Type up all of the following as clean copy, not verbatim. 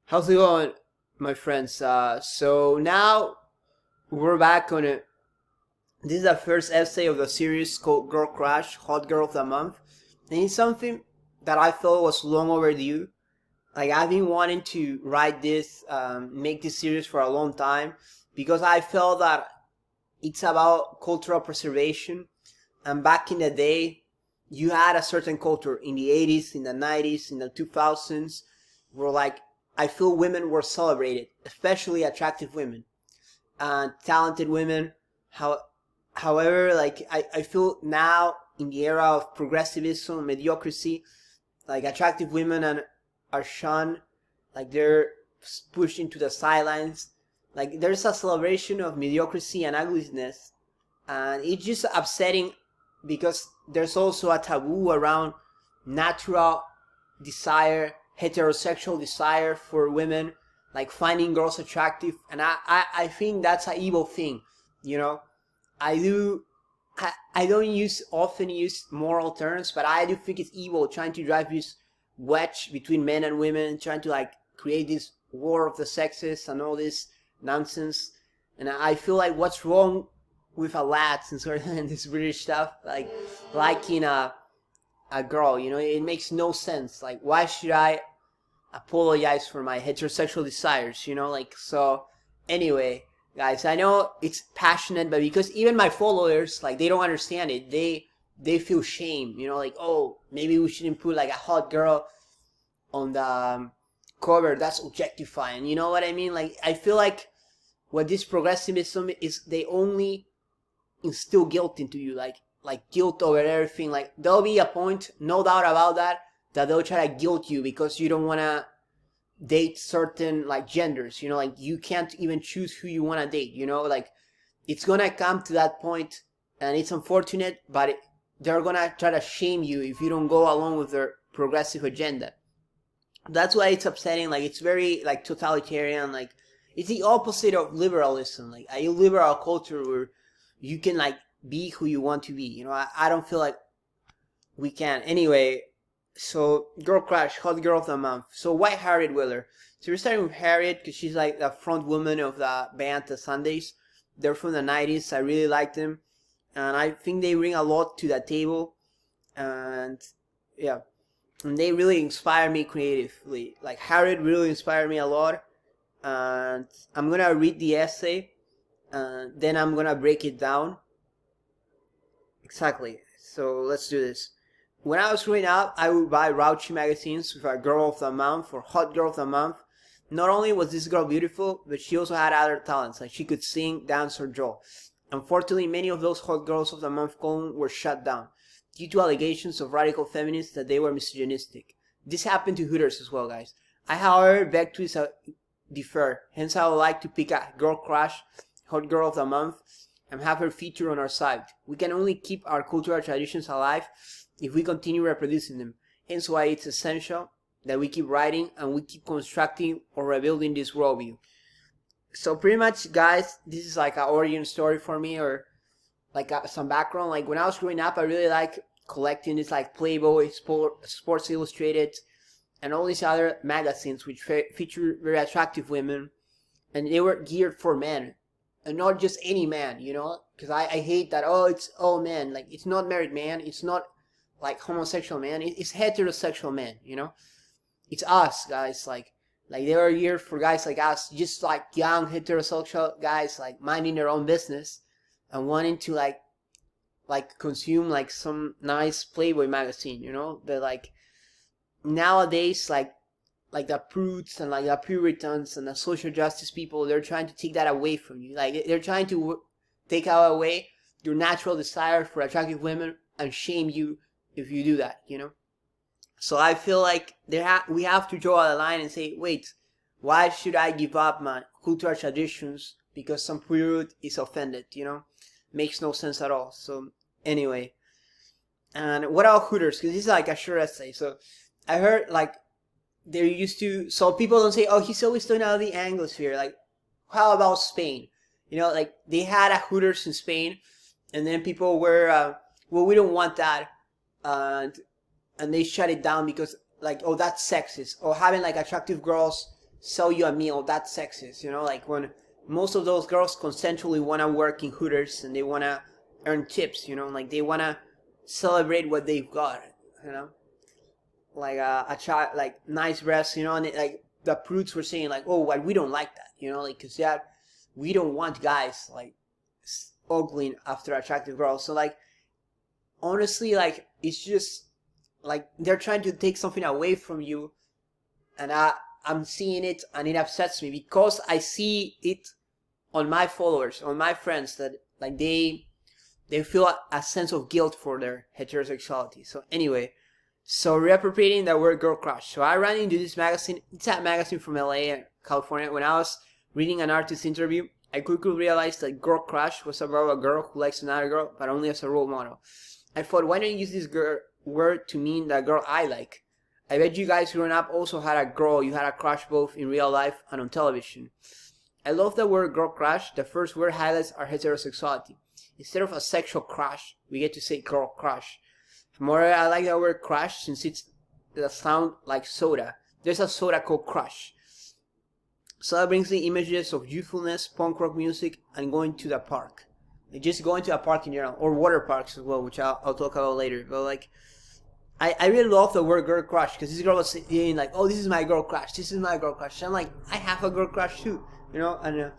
How's it going, my friends? So now we're back on it. This is the first essay of the series called Girl Crush, Hot Girl of the Month. And it's something that I felt was long overdue. Like, I've been wanting to write this, make this series for a long time because I felt that it's about cultural preservation. And back in the day, you had a certain culture in the 80s, in the 90s, in the 2000s, where like I feel women were celebrated, especially attractive women and talented women. How, however, like I feel now in the era of progressivism, mediocrity, like attractive women are shunned, like they're pushed into the sidelines. Like there's a celebration of mediocrity and ugliness, and it's just upsetting because there's also a taboo around natural desire, heterosexual desire for women, like finding girls attractive, and I think that's an evil thing, you know. I do I don't often use moral terms, but I do think it's evil trying to drive this wedge between men and women, trying to like create this war of the sexes and all this nonsense. And I feel like what's wrong with a lad and sort of this British stuff, like liking a girl, you know, it makes no sense. Like, why should I apologize for my heterosexual desires, you know? Like, so anyway, guys, I know it's passionate, but because even my followers, like, they don't understand it, they feel shame, you know, like, oh, maybe we shouldn't put like a hot girl on the cover, that's objectifying, you know what I mean? Like, I feel like what this progressivism is, they only instill guilt into you, like guilt over everything. Like, there'll be a point, no doubt about that, that they'll try to guilt you because you don't want to date certain like genders, you know, like you can't even choose who you want to date, you know, like it's gonna come to that point, and it's unfortunate, but they're gonna try to shame you if you don't go along with their progressive agenda. That's why it's upsetting. Like, it's very like totalitarian, like it's the opposite of liberalism, like a liberal culture where you can like be who you want to be, you know. I don't feel like we can. Anyway, so Girl Crush, Hot Girl of the Month. So why Harriet Wheeler? So we're starting with Harriet because she's like the front woman of the band The Sundays. They're from the 90s. I really like them, and I think they bring a lot to the table, and yeah, and they really inspire me creatively. Like, Harriet really inspired me a lot, and I'm gonna read the essay, and then I'm gonna break it down. Exactly. So let's do this. When I was growing up, I would buy Raunchy magazines with a Girl of the Month or Hot Girl of the Month. Not only was this girl beautiful, but she also had other talents, like she could sing, dance, or draw. Unfortunately, many of those Hot Girls of the Month columns were shut down due to allegations of radical feminists that they were misogynistic. This happened to Hooters as well, guys. I, however, beg to differ. Hence, I would like to pick a Girl Crush, Hot Girl of the Month, and have her feature on our site. We can only keep our cultural traditions alive if we continue reproducing them. Hence why it's essential that we keep writing and we keep constructing or rebuilding this worldview. So pretty much, guys, this is like an origin story for me, or like some background. Like, when I was growing up, I really like collecting this like Playboy, Sports Illustrated, and all these other magazines which feature very attractive women, and they were geared for men. And not just any man, you know, because I hate that, oh, it's all men. Like, it's not married man, it's not like homosexual man, it's heterosexual man, you know. It's us, guys. Like they were here for guys like us, just like young heterosexual guys, like minding their own business and wanting to like consume like some nice Playboy magazine, you know. But like nowadays, like the prudes and like the Puritans and the social justice people, they're trying to take that away from you. Like, they're trying to take away your natural desire for attractive women and shame you if you do that, you know. So I feel like we have to draw a line and say, wait, why should I give up my cultural traditions because some prude is offended, you know? Makes no sense at all. So anyway, and what about Hooters? Because this is like a short essay. So I heard like they're used to, so people don't say, oh, he's always talking out of the Anglosphere. Like, how about Spain? You know, like they had a Hooters in Spain, and then people were, well, we don't want that, and they shut it down because like, oh, that's sexist, or having like attractive girls sell you a meal, that's sexist, you know, like when most of those girls consensually want to work in Hooters and they want to earn tips, you know, like they want to celebrate what they've got, you know, like a child, like nice breasts, you know, and like the prudes were saying like, oh, well, we don't like that, you know, like, because that we don't want guys like ogling after attractive girls. So like, honestly, like, it's just like they're trying to take something away from you, and I'm seeing it and it upsets me because I see it on my followers, on my friends, that like they feel a sense of guilt for their heterosexuality. So anyway, so reappropriating the word girl crush. So I ran into this magazine. It's a magazine from LA, California. When I was reading an artist interview, I quickly realized that girl crush was about a girl who likes another girl, but only as a role model. I thought, why don't you use this word to mean the girl I like? I bet you guys growing up also had a girl you had a crush both in real life and on television. I love the word girl crush. The first word highlights our heterosexuality. Instead of a sexual crush, we get to say girl crush. More, I like the word crush since it sounds like soda. There's a soda called Crush. So that brings me images of youthfulness, punk rock music, and going to the park. Like just going to a park in general, or water parks as well, which I'll talk about later. But like, I really love the word girl crush because this girl was saying like, oh, this is my girl crush, this is my girl crush. And I'm like, I have a girl crush too, you know, and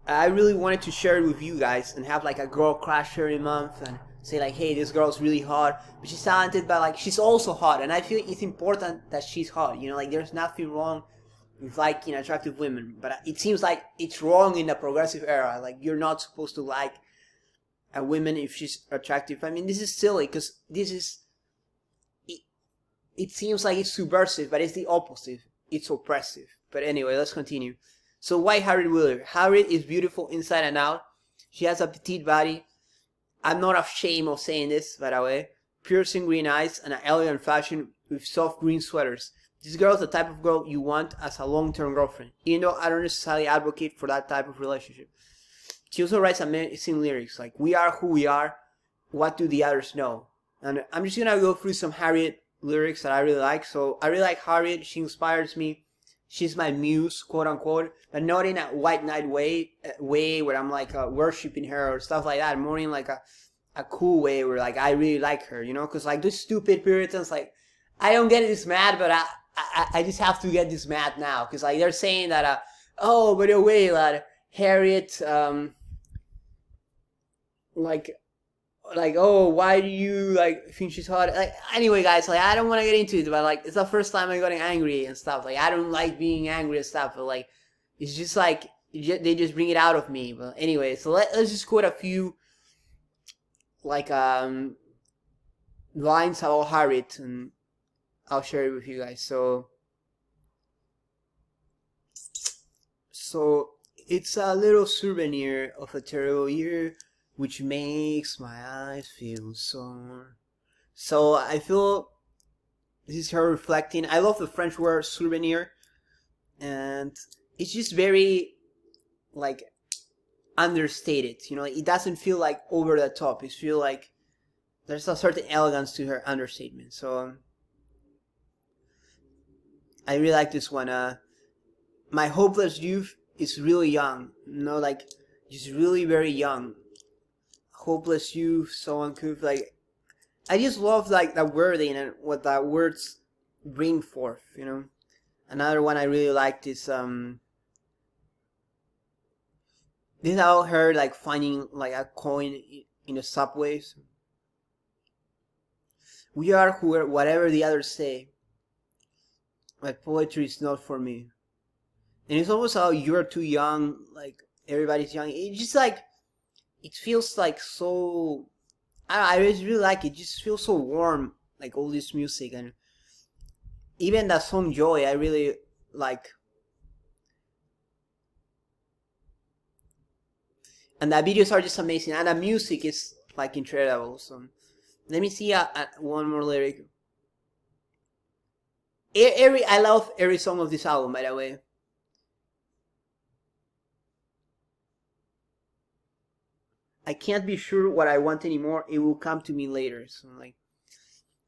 I really wanted to share it with you guys and have like a girl crush every month and say like, hey, this girl's really hot, but she's talented, but like she's also hot, and I feel it's important that she's hot, you know, like there's nothing wrong with liking attractive women, but it seems like it's wrong in the progressive era. Like you're not supposed to like a woman if she's attractive. I mean, this is silly because this is it seems like it's subversive, but it's the opposite. It's oppressive. But anyway, let's continue. So why Harriet Wheeler? Harriet is beautiful inside and out. She has a petite body. I'm not ashamed of saying this, by the way. Piercing green eyes and an elegant fashion with soft green sweaters. This girl is the type of girl you want as a long-term girlfriend, even though I don't necessarily advocate for that type of relationship. She also writes amazing lyrics like, we are who we are, what do the others know? And I'm just gonna go through some Harriet lyrics that I really like. So I really like Harriet. She inspires me. She's my muse, quote unquote, but not in a white knight way where I'm like worshiping her or stuff like that. More in like a cool way where like I really like her, you know, because like those stupid Puritans, like I don't get this mad, but I just have to get this mad now because like they're saying that oh, by the way, lad, Harriet like oh, why do you like think she's hot? Like anyway, guys, like I don't want to get into it, but like it's the first time I'm getting angry and stuff. Like I don't like being angry and stuff, but like it's just like they just bring it out of me. But anyway, so let's just quote a few like lines about Harriet, and I'll share it with you guys. So it's a little souvenir of a terrible year, which makes my eyes feel sore. So I feel this is her reflecting. I love the French word souvenir, and it's just very like understated. You know, it doesn't feel like over the top. It feels like there's a certain elegance to her understatement. So I really like this one. My hopeless youth is really young. You know, like just really very young. Hopeless youth, so uncouth. Like I just love like the wording and what the words bring forth, you know. Another one I really liked is this about her like finding like a coin in the subways. We are whatever the others say. But poetry is not for me. And it's almost how you're too young, like everybody's young. It's just like it feels like so I just really like it. It just feels so warm, like all this music, and even that song Joy I really like. And the videos are just amazing, and the music is like incredible. So let me see one more lyric. I love every song of this album, by the way. I can't be sure what I want anymore. It will come to me later. So like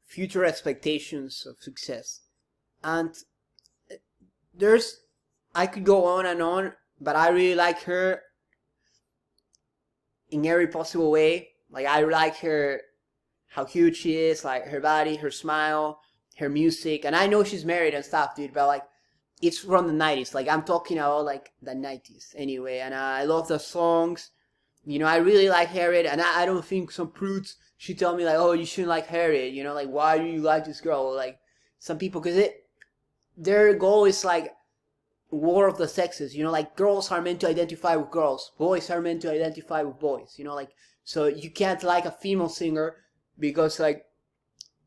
future expectations of success. And there's I could go on, but I really like her in every possible way. Like, I like her, how cute she is, like her body, her smile, her music. And I know she's married and stuff, dude, but like, it's from the 90s. Like, I'm talking about like the 90s anyway. And I love the songs. You know, I really like Harriet, and I don't think some prudes should tell me like, oh, you shouldn't like Harriet. You know, like, why do you like this girl? Or, like, some people, because their goal is like war of the sexes. You know, like, girls are meant to identify with girls, boys are meant to identify with boys. You know, like, so you can't like a female singer because like,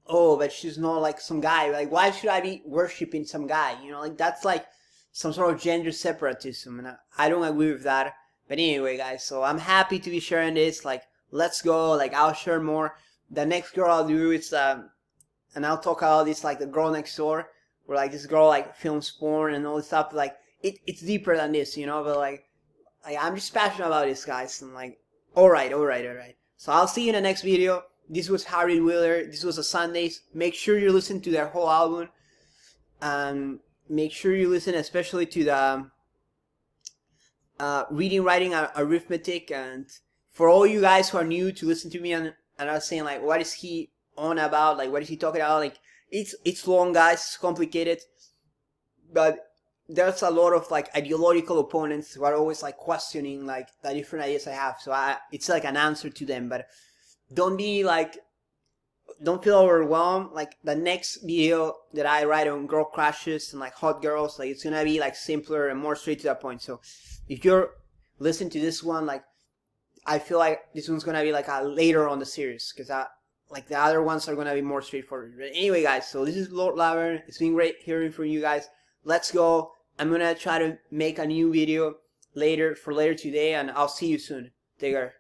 oh, but she's not like some guy. Like, why should I be worshiping some guy? You know, like, that's like some sort of gender separatism, and I don't agree with that. But anyway, guys, so I'm happy to be sharing this. Like, let's go. Like, I'll share more. The next girl I'll do is and I'll talk about this, like, the girl next door, where like this girl like films porn and all this stuff. Like, it's deeper than this, you know. But like I'm just passionate about this, guys. And like, all right. So I'll see you in the next video. This was Harriet Wheeler. This was a Sundays. Make sure you listen to their whole album. And make sure you listen especially to the reading, writing, arithmetic. And for all you guys who are new to listen to me and are saying like, what is he on about? Like, what is he talking about? Like, it's long, guys. It's complicated. But there's a lot of like ideological opponents who are always like questioning like the different ideas I have. So it's like an answer to them. But don't feel overwhelmed. Like, the next video that I write on girl crushes and like hot girls, like, it's gonna be like simpler and more straight to the point. So if you're listening to this one, like, I feel like this one's gonna be like a later on the series, because like the other ones are gonna be more straightforward. But anyway, guys, so this is Lord Laverne. It's been great hearing from you guys. Let's go. I'm gonna try to make a new video later today, and I'll see you soon. Take care.